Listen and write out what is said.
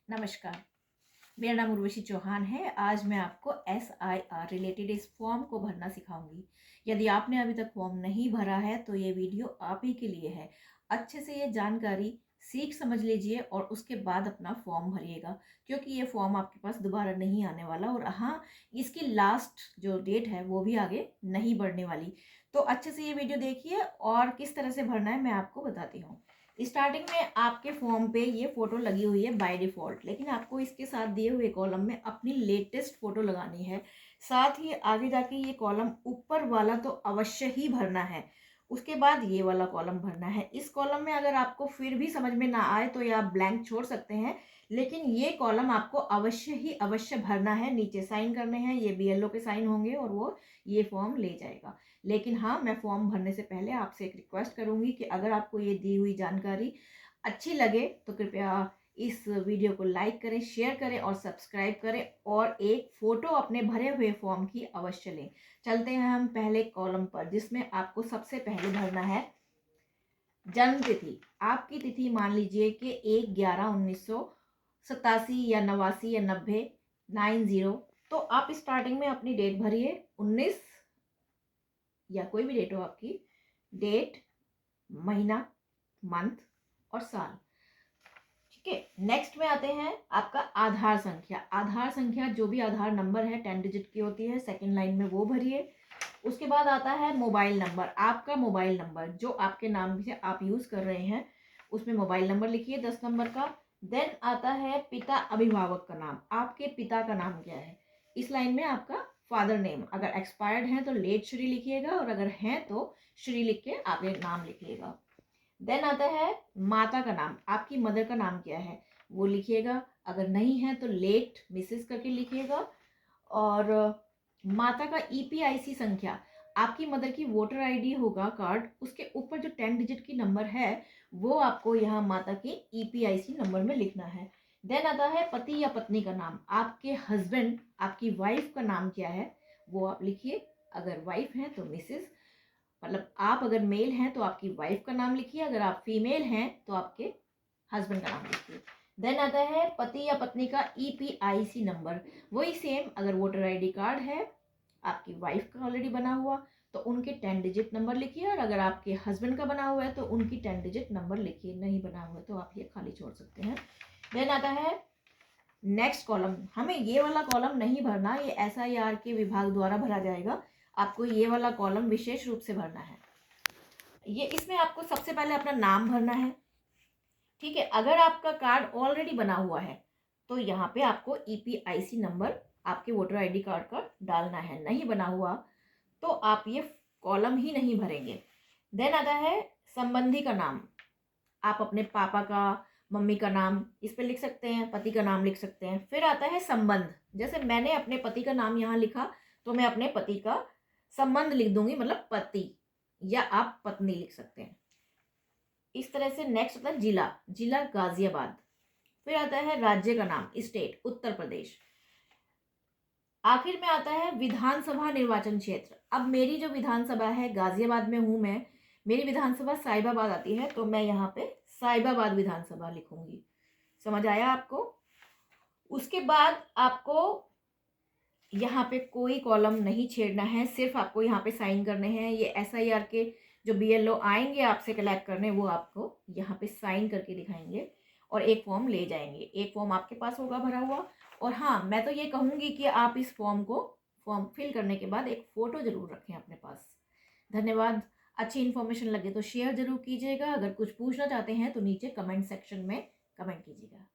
नमस्कार, मेरा नाम उर्वशी चौहान है। आज मैं आपको SIR रिलेटेड इस फॉर्म को भरना सिखाऊंगी। यदि आपने अभी तक फॉर्म नहीं भरा है तो ये वीडियो आप ही के लिए है। अच्छे से ये जानकारी सीख समझ लीजिए और उसके बाद अपना फॉर्म भरिएगा, क्योंकि ये फॉर्म आपके पास दोबारा नहीं आने वाला। और हाँ, इसकी लास्ट जो डेट है वो भी आगे नहीं बढ़ने वाली। तो अच्छे से ये वीडियो देखिए और किस तरह से भरना है मैं आपको बताती हूँ। स्टार्टिंग में आपके फॉर्म पे ये फोटो लगी हुई है बाय डिफॉल्ट, लेकिन आपको इसके साथ दिए हुए कॉलम में अपनी लेटेस्ट फोटो लगानी है। साथ ही आगे जाके ये कॉलम ऊपर वाला तो अवश्य ही भरना है। उसके बाद ये वाला कॉलम भरना है। इस कॉलम में अगर आपको फिर भी समझ में ना आए तो ये आप ब्लैंक छोड़ सकते हैं, लेकिन ये कॉलम आपको अवश्य ही अवश्य भरना है। नीचे साइन करने हैं, ये BLO के साइन होंगे और वो ये फॉर्म ले जाएगा। लेकिन हाँ, मैं फॉर्म भरने से पहले आपसे एक रिक्वेस्ट करूंगी कि अगर आपको ये दी हुई जानकारी अच्छी लगे तो कृपया इस वीडियो को लाइक करें, शेयर करें और सब्सक्राइब करें, और एक फ़ोटो अपने भरे हुए फॉर्म की अवश्य लें। चलते हैं हम पहले कॉलम पर, जिसमें आपको सबसे पहले भरना है जन्म तिथि। आपकी तिथि मान लीजिए कि 1/11/1987 या 89 या 90 90। तो आप स्टार्टिंग में अपनी डेट भरिए 19, या कोई भी डेट हो आपकी, डेट, महीना, मंथ और साल। ठीक है, नेक्स्ट में आते हैं आपका आधार संख्या। आधार संख्या जो भी आधार नंबर है 10 डिजिट की होती है, सेकंड लाइन में वो भरिए। उसके बाद आता है मोबाइल नंबर। आपका मोबाइल नंबर जो आपके नाम से आप यूज कर रहे हैं, उसमें मोबाइल नंबर लिखिए 10 नंबर का। देन आता है पिता अभिभावक का नाम। आपके पिता का नाम क्या है? इस लाइन में आपका फादर नेम, अगर एक्सपायर्ड है तो लेट श्री लिखिएगा, और अगर है तो श्री लिख के आगे नाम लिखिएगा। देन आता है माता का नाम। आपकी मदर का नाम क्या है वो लिखिएगा, अगर नहीं है तो लेट मिसेस करके लिखिएगा। और माता का EPIC संख्या, आपकी मदर की वोटर ID होगा कार्ड, उसके ऊपर जो 10 डिजिट की नंबर है वो आपको यहाँ माता के EPIC नंबर में लिखना है। देन आता है पति या पत्नी का नाम। आपके हस्बैंड, आपकी वाइफ का नाम क्या है वो आप लिखिए। अगर वाइफ है तो मिसेस, मतलब आप अगर मेल हैं तो आपकी वाइफ का नाम लिखिए, अगर आप फीमेल हैं तो आपके हस्बैंड का नाम लिखिए। देन आता है पति या पत्नी का EPIC नंबर। वही सेम, अगर वोटर ID कार्ड है आपकी वाइफ का ऑलरेडी बना हुआ तो उनके 10 डिजिट नंबर लिखिए, और अगर आपके हस्बैंड का बना हुआ है तो उनकी 10 डिजिट नंबर लिखिए। नहीं बना हुआ है तो आप ये खाली छोड़ सकते हैं। देन आता है नेक्स्ट कॉलम। हमें ये वाला कॉलम नहीं भरना, ये SIR के विभाग द्वारा भरा जाएगा। आपको ये वाला कॉलम विशेष रूप से भरना है। ये इसमें आपको सबसे पहले अपना नाम भरना है। ठीक है, अगर आपका कार्ड ऑलरेडी बना हुआ है तो यहाँ पे आपको EPIC नंबर आपके वोटर ID कार्ड का डालना है। नहीं बना हुआ तो आप ये कॉलम ही नहीं भरेंगे। देन आता है संबंधी का नाम। आप अपने पापा का, मम्मी का नाम इस पे लिख सकते हैं, पति का नाम लिख सकते हैं। फिर आता है संबंध। जैसे मैंने अपने पति का नाम यहाँ लिखा तो मैं अपने पति का संबंध लिख दूंगी, मतलब पति, या आप पत्नी लिख सकते हैं। इस तरह से नेक्स्ट आता है जिला। जिला गाजियाबाद। फिर आता है राज्य का नाम, स्टेट उत्तर प्रदेश। आखिर में आता है विधानसभा निर्वाचन क्षेत्र। अब मेरी जो विधानसभा है, गाजियाबाद में हूं मैं, मेरी विधानसभा साहिबाबाद आती है तो मैं यहाँ पे साहिबाबाद विधानसभा लिखूंगी। समझ आया आपको? उसके बाद आपको यहाँ पे कोई कॉलम नहीं छेड़ना है, सिर्फ आपको यहाँ पे साइन करने हैं। ये SIR के जो BLO आएंगे आपसे कलेक्ट करने, वो आपको यहाँ पे साइन करके दिखाएंगे और एक फॉर्म ले जाएंगे। एक फॉर्म आपके पास होगा भरा हुआ। और हाँ, मैं तो ये कहूँगी कि आप इस फॉर्म फिल करने के बाद एक फ़ोटो ज़रूर रखें अपने पास। धन्यवाद। अच्छी इन्फॉर्मेशन लगे तो शेयर ज़रूर कीजिएगा। अगर कुछ पूछना चाहते हैं तो नीचे कमेंट सेक्शन में कमेंट कीजिएगा।